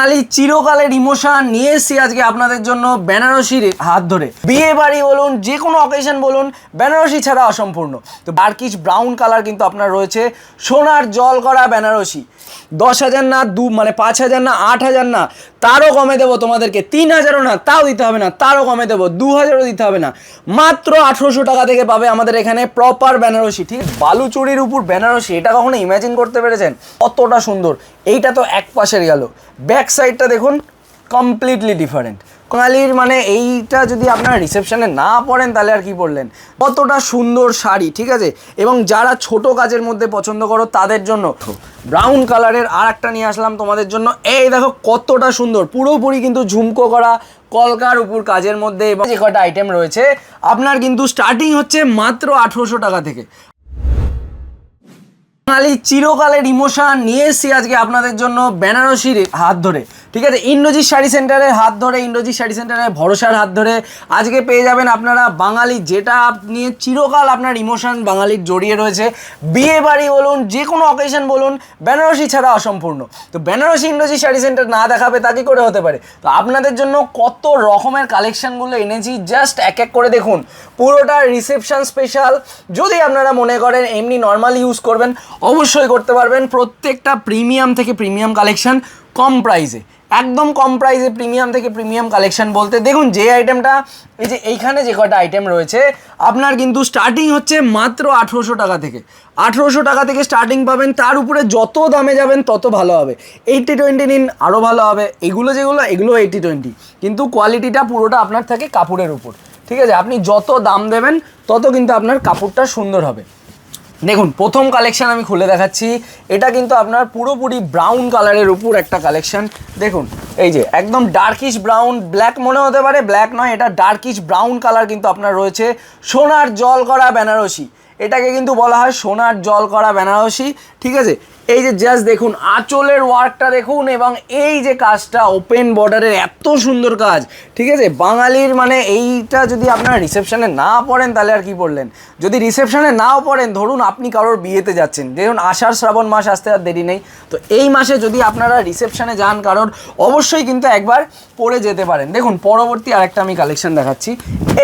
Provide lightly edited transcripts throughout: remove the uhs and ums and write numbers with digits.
বাঙালি চিরকালের ইমোশন নিয়ে এসেছি আজকে আপনাদের জন্য বেনারসির হাত ধরে। বিয়ে বাড়ি বলুন, যে কোনো অকেশন বলুন, বেনারসি ছাড়া অসম্পূর্ণ। তো ডার্কিশ ব্রাউন কালার কিন্তু আপনার রয়েছে সোনার জল করা বেনারসি। 10,000 না, 5,000 না, 8,000 না, তারও কমে দেবো তোমাদেরকে। 3,000ও না, তাও দিতে হবে না, তারও কমে দেবো। 2,000ও দিতে হবে না, মাত্র 1800 টাকা থেকে পাবে আমাদের এখানে প্রপার বেনারসি। ঠিক, বালুচুরির উপর বেনারসি, এটা কখনো ইমাজিন করতে পেরেছেন? কতটা সুন্দর। এইটা তো এক পাশের গেল, ব্যাক সাইডটা দেখুন, কমপ্লিটলি ডিফারেন্ট। বাঙালির এইটা যদি আপনারা রিসেপশনে না পড়েন তাহলে আর কি পড়লেন। কতটা সুন্দর শাড়ি, ঠিক আছে। এবং যারা ছোট কাজের মধ্যে পছন্দ করো তাদের জন্য ব্রাউন কালারের আর একটা নিয়ে আসলাম তোমাদের জন্য। এই দেখো কতটা সুন্দর, পুরোপুরি কিন্তু ঝুমকো করা কলকার উপর কাজের মধ্যে। এবং যে কটা আইটেম রয়েছে আপনার কিন্তু স্টার্টিং হচ্ছে মাত্র 1800 টাকা থেকে। বাঙালি চিরকালের ইমোশন নিয়ে এসেছি আজকে আপনাদের জন্য বেনারসির হাত ধরে। ঠিক আছে, ইন্দ্রজিৎ শাড়ি সেন্টারের হাত ধরে, ইন্দ্রজিৎ শাড়ি সেন্টারের ভরসার হাত ধরে আজকে পেয়ে যাবেন আপনারা বাঙালি, যেটা নিয়ে চিরকাল আপনার ইমোশন বাঙালির জড়িয়ে রয়েছে। বিয়ে বাড়ি বলুন, যে কোনো অকেশন বলুন, বেনারসি ছাড়া অসম্পূর্ণ। তো বেনারসি ইন্দ্রজিৎ শাড়ি সেন্টার না দেখাবে তা কি করে হতে পারে। তো আপনাদের জন্য কত রকমের কালেকশানগুলো এনেছি, জাস্ট এক এক করে দেখুন। পুরোটা রিসেপশন স্পেশাল। যদি আপনারা মনে করেন এমনি নর্মালি ইউজ করবেন, অবশ্যই করতে পারবেন। প্রত্যেকটা প্রিমিয়াম থেকে প্রিমিয়াম কালেকশান, কম প্রাইসে, একদম কম প্রাইসে। প্রিমিয়াম থেকে প্রিমিয়াম কালেকশান বলতে দেখুন, যে আইটেমটা এই যে এইখানে যে কটা আইটেম রয়েছে আপনার কিন্তু স্টার্টিং হচ্ছে মাত্র 1800 টাকা থেকে। 1800 টাকা থেকে স্টার্টিং পাবেন। তার উপরে যত দামে যাবেন তত ভালো হবে। 80-20 নিন, আরও ভালো হবে। এগুলো 80-20, কিন্তু কোয়ালিটিটা পুরোটা আপনার থাকে কাপড়ের উপর। ঠিক আছে, আপনি যত দাম দেবেন তত কিন্তু আপনার কাপড়টা সুন্দর হবে। দেখুন, প্রথম কালেকশান আমি খুলে দেখাচ্ছি। এটা কিন্তু আপনার পুরোপুরি ব্রাউন কালারের উপর একটা কালেকশান। দেখুন, এই যে একদম ডার্কিশ ব্রাউন, ব্ল্যাক মনে হতে পারে, ব্ল্যাক নয়, এটা ডার্কিশ ব্রাউন কালার কিন্তু আপনার রয়েছে সোনার জল করা বেনারসি। এটাকে কিন্তু বলা হয় সোনার জল করা বেনারসি। ঠিক আছে, এই যে জাস্ট দেখুন আঁচলের ওয়ার্কটা দেখুন, এবং এই যে কাজটা ওপেন বর্ডারের, এত সুন্দর কাজ। ঠিক আছে, বাঙালির এইটা যদি আপনারা রিসেপশনে না পড়েন তাহলে আর কি পড়লেন। যদি রিসেপশনে নাও পড়েন, ধরুন আপনি কারোর বিয়েতে যাচ্ছেন, দেখুন আষাঢ় শ্রাবণ মাস আসতে আর দেরি নেই, তো এই মাসে যদি আপনারা রিসেপশনে যান কারোর, অবশ্যই কিন্তু একবার পরে যেতে পারেন। দেখুন পরবর্তী আরেকটা আমি কালেকশন দেখাচ্ছি।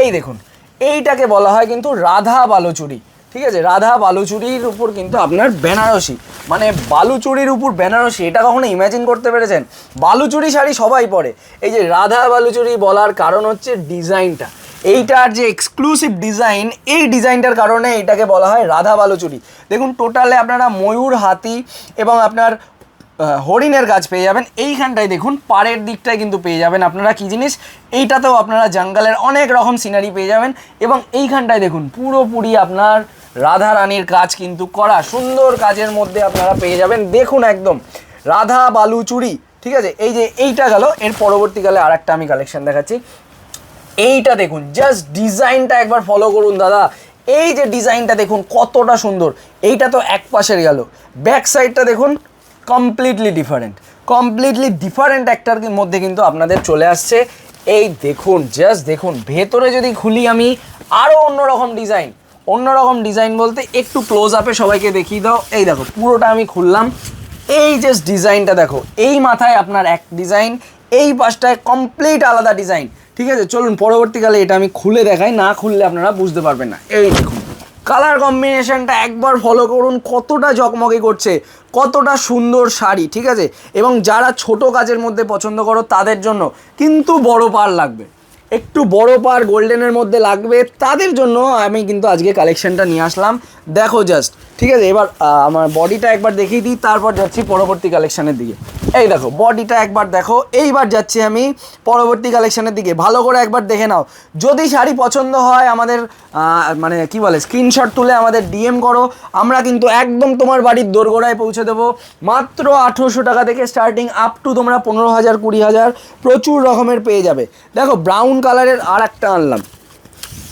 এই দেখুন, এইটাকে বলা হয় কিন্তু রাধা বালুচুরি। ঠিক আছে, রাধা বালুচুরির উপর কিন্তু আপনার বেনারসি, বালুচুরির উপর বেনারসি, এটা কখনো ইমাজিন করতে পেরেছেন? বালুচুরি শাড়ি সবাই পরে, এই যে রাধা বালুচুরি বলার কারণ হচ্ছে ডিজাইনটা। এইটার যে এক্সক্লুসিভ ডিজাইন, এই ডিজাইনটার কারণে এটাকে বলা হয় রাধা বালুচুরি। দেখুন টোটালে আপনারা ময়ূর, হাতি এবং আপনার হরিণের কাজ পেয়ে যাবেন। এইখানটায় দেখুন পাড়ের দিকটায় কিন্তু পেয়ে যাবেন আপনারা কি জিনিস, এইটাতেও আপনারা জঙ্গলের অনেক রকম সিনারি পেয়ে যাবেন। এবং এইখানটায় দেখুন পুরোপুরি আপনার রাধা রানীর কাজ কিন্তু করা, সুন্দর কাজের মধ্যে আপনারা পেয়ে যাবেন। দেখুন একদম রাধা বালুচুরি। ঠিক আছে, এই যে এইটা গেল। এর পরবর্তীকালে আর একটা আমি কালেকশন দেখাচ্ছি। এইটা দেখুন, জাস্ট ডিজাইনটা একবার ফলো করুন দাদা। এই যে ডিজাইনটা দেখুন কতটা সুন্দর। এইটা তো এক পাশের গেল, ব্যাক সাইডটা দেখুন, কমপ্লিটলি ডিফারেন্ট একটার মধ্যে কিন্তু আপনাদের চলে আসছে। এই দেখুন, জাস্ট দেখুন, ভেতরে যদি খুলি আমি, আরও অন্যরকম ডিজাইন বলতে একটু ক্লোজ আপে সবাইকে দেখিয়ে দাও। এই দেখো পুরোটা আমি খুললাম, এই জাস্ট ডিজাইনটা দেখো। এই মাথায় আপনার এক ডিজাইন, এই পাশটায় কমপ্লিট আলাদা ডিজাইন। ঠিক আছে, চলুন পরবর্তীকালে এটা আমি খুলে দেখাই, না খুললে আপনারা বুঝতে পারবেন না। এই দেখুন কালার কম্বিনেশনটা একবার ফলো করুন, কতটা ঝকমকে করছে, কতটা সুন্দর শাড়ি। ঠিক আছে, এবং যারা ছোট কাজের মধ্যে পছন্দ করো তাদের জন্য কিন্তু বড় পার লাগবে, একটু বড় পার গোল্ডেনের মধ্যে লাগবে, তাদের জন্য আমি কিন্তু আজকে কালেকশানটা নিয়ে আসলাম। দেখো জাস্ট, ঠিক আছে। এবার আমার বডিটা একবার দেখিয়ে দিই, তারপর যাচ্ছি পরবর্তী কালেকশানের দিকে। এই দেখো বডিটা একবার দেখো, এইবার যাচ্ছি আমি পরবর্তী কালেকশানের দিকে। ভালো করে একবার দেখে নাও। যদি শাড়ি পছন্দ হয় আমাদের কি বলে স্ক্রিনশট তুলে আমাদের ডিএম করো, আমরা কিন্তু একদম তোমার বাড়ির দোরগোড়ায় পৌঁছে দেবো। মাত্র 1800 টাকা থেকে স্টার্টিং, আপ টু তোমরা 15,000 20,000 প্রচুর রকমের পেয়ে যাবে। দেখো ব্রাউন কালারের আর একটা আনলাম,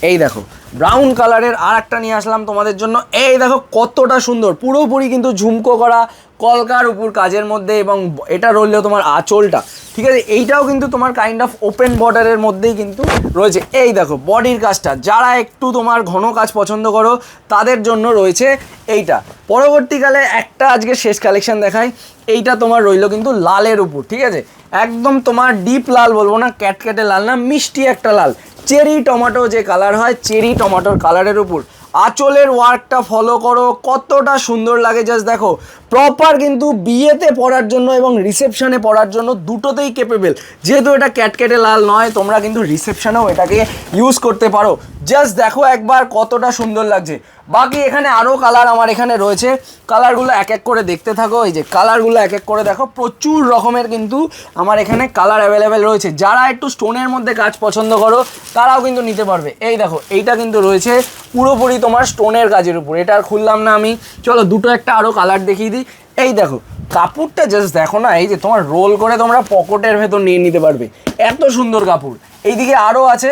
এই দেখো ব্রাউন কালারের আর একটা নিয়ে আসলাম তোমাদের জন্য। এই দেখো কতটা সুন্দর, পুরোপুরি কিন্তু ঝুমকো করা কলকার উপর কাজের মধ্যে, এবং এটা রইলেও তোমার আঁচলটা। ঠিক আছে, এইটাও কিন্তু তোমার কাইন্ড অফ ওপেন বর্ডারের মধ্যেই কিন্তু রয়েছে। এই দেখো বডির কাজটা, যারা একটু তোমার ঘন কাজ পছন্দ করো তাদের জন্য রয়েছে এইটা। পরবর্তীকালে একটা আজকে শেষ কালেকশন দেখাই, এইটা তোমার রইলো কিন্তু লালের উপর, ঠিক আছে, একদম তোমার ডিপ লাল বলবো না, ক্যাটক্যাটে লাল না, মিষ্টি একটা লাল, চেরি টমেটো যে কালার হয়, চেরি টমেটোর কালারের উপর আঁচলের ওয়ার্কটা ফলো করো, কতটা সুন্দর লাগে জাস্ট দেখো। প্রপার কিন্তু বিয়েতে পরার জন্য এবং রিসেপশনে পরার জন্য দুটোতেই কেপেবল। যেহেতু এটা ক্যাটকেটে লাল নয়, তোমরা কিন্তু রিসেপশনেও এটাকে ইউজ করতে পারো। জাস্ট দেখো একবার কতটা সুন্দর লাগছে। বাকি এখানে আরও কালার আমার এখানে রয়েছে, কালারগুলো এক এক করে দেখতে থাকো। এই যে কালারগুলো এক এক করে দেখো, প্রচুর রকমের কিন্তু আমার এখানে কালার অ্যাভেলেবেল রয়েছে। যারা একটু স্টোনের মধ্যে কাজ পছন্দ করো তারাও কিন্তু নিতে পারবে। এই দেখো এইটা কিন্তু রয়েছে পুরোপুরি তোমার স্টোনের কাজের উপর, এটা আর খুললাম না আমি, চলো দুটো একটা আরও কালার দেখিয়ে দিই। এই দেখো কাপড়টা জাস্ট দেখো না, এই যে তোমার রোল করে তোমরা পকেটের ভেতর নিয়ে নিতে পারবে, এত সুন্দর কাপড়। এইদিকে আরও আছে,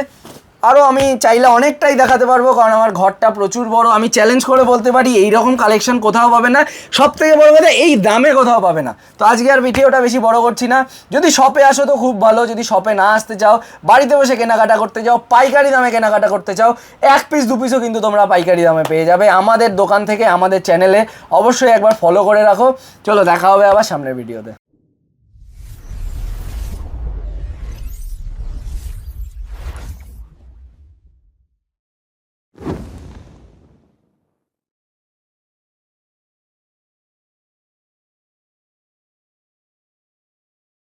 আরও আমি চাইলে অনেকটাই দেখাতে পারবো, কারণ আমার ঘরটা প্রচুর বড়। আমি চ্যালেঞ্জ করে বলতে পারি এই রকম কালেকশন কোথাও পাবে না, সব থেকে বড় কথা এই দামে কোথাও পাবে না। তো আজকে আর ভিডিওটা বেশি বড় করছি না। যদি শপে আসো তো খুব ভালো, যদি শপে না আসতে চাও, বাড়িতে বসে কেনাকাটা করতে চাও, পাইকারি দামে কেনাকাটা করতে চাও, এক পিস দু পিসও কিন্তু তোমরা পাইকারি দামে পেয়ে যাবে আমাদের দোকান থেকে, আমাদের চ্যানেলে। অবশ্যই একবার ফলো করে রাখো। চলো দেখা হবে আবার সামনের ভিডিওতে।